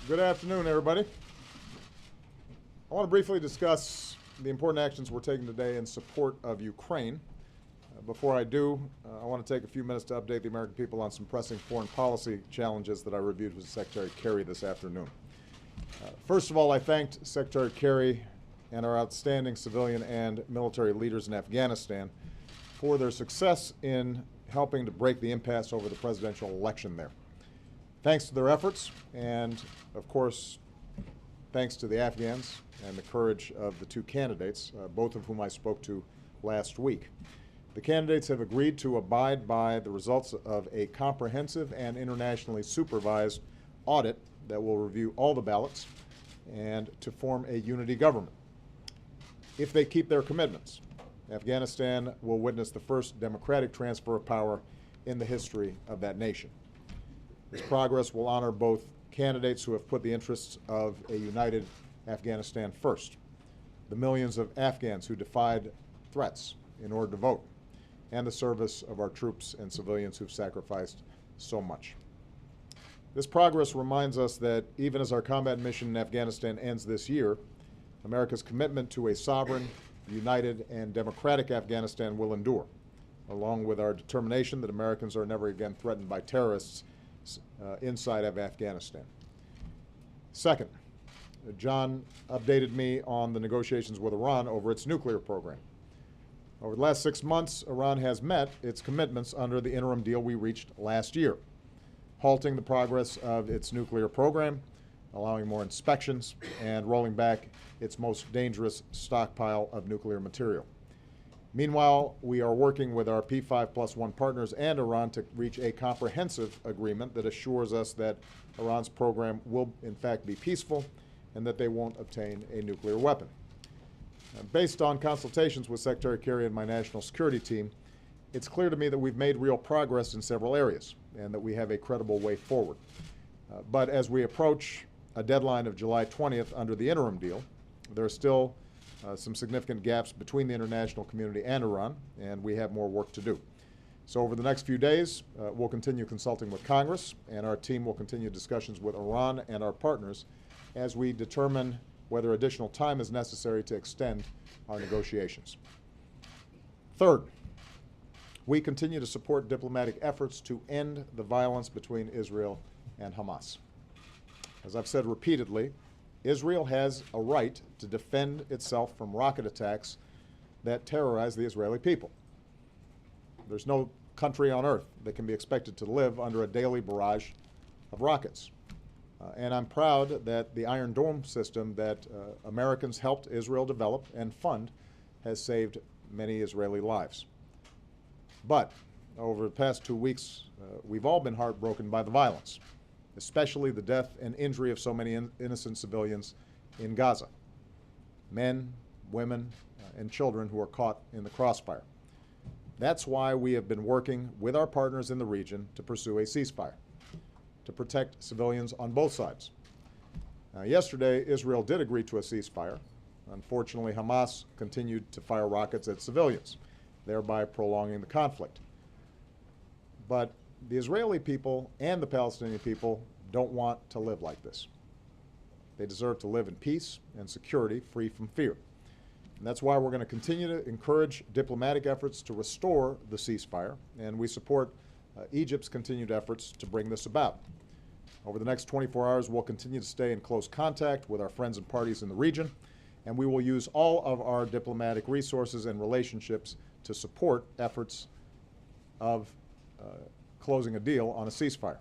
Good afternoon, everybody. I want to briefly discuss the important actions we're taking today in support of Ukraine. Before I do, I want to take a few minutes to update the American people on some pressing foreign policy challenges that I reviewed with Secretary Kerry this afternoon. First of all, I thanked Secretary Kerry and our outstanding civilian and military leaders in Afghanistan for their success in helping to break the impasse over the presidential election there. Thanks to their efforts, and of course, thanks to the Afghans and the courage of the two candidates, both of whom I spoke to last week. The candidates have agreed to abide by the results of a comprehensive and internationally supervised audit that will review all the ballots and to form a unity government. If they keep their commitments, Afghanistan will witness the first democratic transfer of power in the history of that nation. This progress will honor both candidates who have put the interests of a united Afghanistan first, the millions of Afghans who defied threats in order to vote, and the service of our troops and civilians who've sacrificed so much. This progress reminds us that even as our combat mission in Afghanistan ends this year, America's commitment to a sovereign, united, and democratic Afghanistan will endure, along with our determination that Americans are never again threatened by terrorists inside of Afghanistan. Second, John updated me on the negotiations with Iran over its nuclear program. Over the last 6 months, Iran has met its commitments under the interim deal we reached last year, halting the progress of its nuclear program, allowing more inspections, and rolling back its most dangerous stockpile of nuclear material. Meanwhile, we are working with our P5+1 partners and Iran to reach a comprehensive agreement that assures us that Iran's program will, in fact, be peaceful and that they won't obtain a nuclear weapon. Based on consultations with Secretary Kerry and my national security team, it's clear to me that we've made real progress in several areas and that we have a credible way forward. But as we approach a deadline of July 20th under the interim deal, there are still some significant gaps between the international community and Iran, and we have more work to do. So over the next few days, we'll continue consulting with Congress, and our team will continue discussions with Iran and our partners as we determine whether additional time is necessary to extend our negotiations. Third, we continue to support diplomatic efforts to end the violence between Israel and Hamas. As I've said repeatedly, Israel has a right to defend itself from rocket attacks that terrorize the Israeli people. There's no country on earth that can be expected to live under a daily barrage of rockets. And I'm proud that the Iron Dome system that Americans helped Israel develop and fund has saved many Israeli lives. But over the past 2 weeks, we've all been heartbroken by the violence, especially the death and injury of so many innocent civilians in Gaza, men, women, and children who are caught in the crossfire. That's why we have been working with our partners in the region to pursue a ceasefire, to protect civilians on both sides. Now, yesterday, Israel did agree to a ceasefire. Unfortunately, Hamas continued to fire rockets at civilians, thereby prolonging the conflict. But the Israeli people and the Palestinian people don't want to live like this. They deserve to live in peace and security, free from fear. And that's why we're going to continue to encourage diplomatic efforts to restore the ceasefire, and we support Egypt's continued efforts to bring this about. Over the next 24 hours, we'll continue to stay in close contact with our friends and parties in the region, and we will use all of our diplomatic resources and relationships to support efforts of closing a deal on a ceasefire.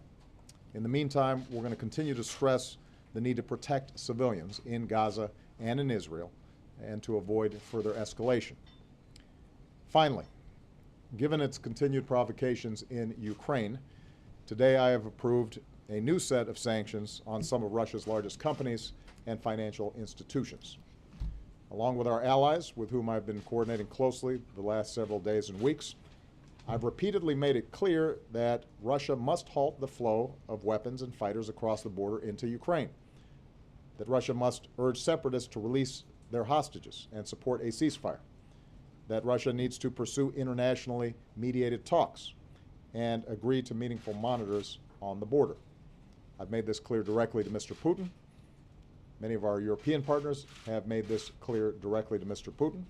In the meantime, we're going to continue to stress the need to protect civilians in Gaza and in Israel and to avoid further escalation. Finally, given its continued provocations in Ukraine, today I have approved a new set of sanctions on some of Russia's largest companies and financial institutions. Along with our allies, with whom I've been coordinating closely the last several days and weeks, I've repeatedly made it clear that Russia must halt the flow of weapons and fighters across the border into Ukraine, that Russia must urge separatists to release their hostages and support a ceasefire, that Russia needs to pursue internationally mediated talks and agree to meaningful monitors on the border. I've made this clear directly to Mr. Putin. Many of our European partners have made this clear directly to Mr. Putin.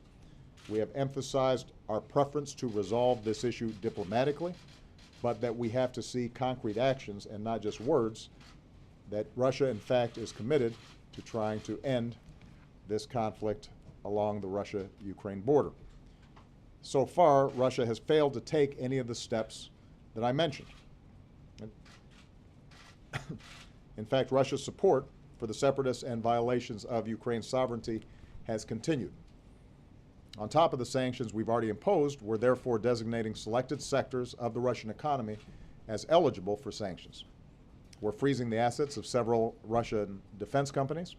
We have emphasized our preference to resolve this issue diplomatically, but that we have to see concrete actions and not just words, that Russia, in fact, is committed to trying to end this conflict along the Russia-Ukraine border. So far, Russia has failed to take any of the steps that I mentioned. In fact, Russia's support for the separatists and violations of Ukraine's sovereignty has continued. On top of the sanctions we've already imposed, we're therefore designating selected sectors of the Russian economy as eligible for sanctions. We're freezing the assets of several Russian defense companies,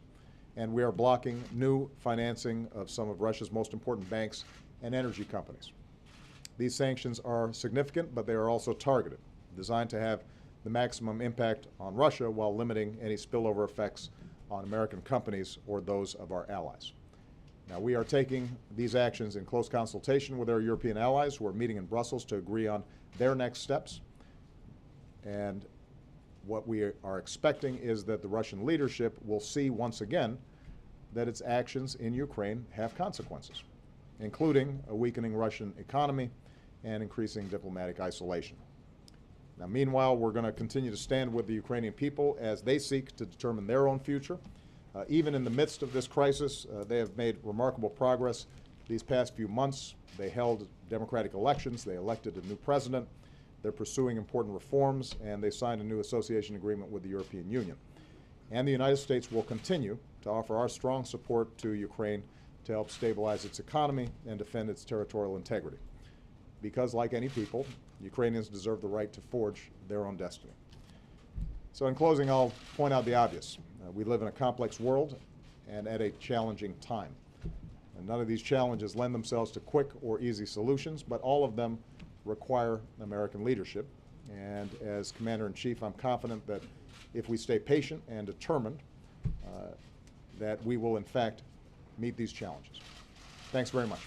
and we are blocking new financing of some of Russia's most important banks and energy companies. These sanctions are significant, but they are also targeted, designed to have the maximum impact on Russia while limiting any spillover effects on American companies or those of our allies. Now, we are taking these actions in close consultation with our European allies who are meeting in Brussels to agree on their next steps. And what we are expecting is that the Russian leadership will see once again that its actions in Ukraine have consequences, including a weakening Russian economy and increasing diplomatic isolation. Now, meanwhile, we're going to continue to stand with the Ukrainian people as they seek to determine their own future. Even in the midst of this crisis, they have made remarkable progress these past few months. They held democratic elections. They elected a new president. They're pursuing important reforms, and they signed a new association agreement with the European Union. And the United States will continue to offer our strong support to Ukraine to help stabilize its economy and defend its territorial integrity. Because, like any people, Ukrainians deserve the right to forge their own destiny. So in closing, I'll point out the obvious. We live in a complex world and at a challenging time. And none of these challenges lend themselves to quick or easy solutions, but all of them require American leadership. And as Commander-in-Chief, I'm confident that if we stay patient and determined, that we will, in fact, meet these challenges. Thanks very much.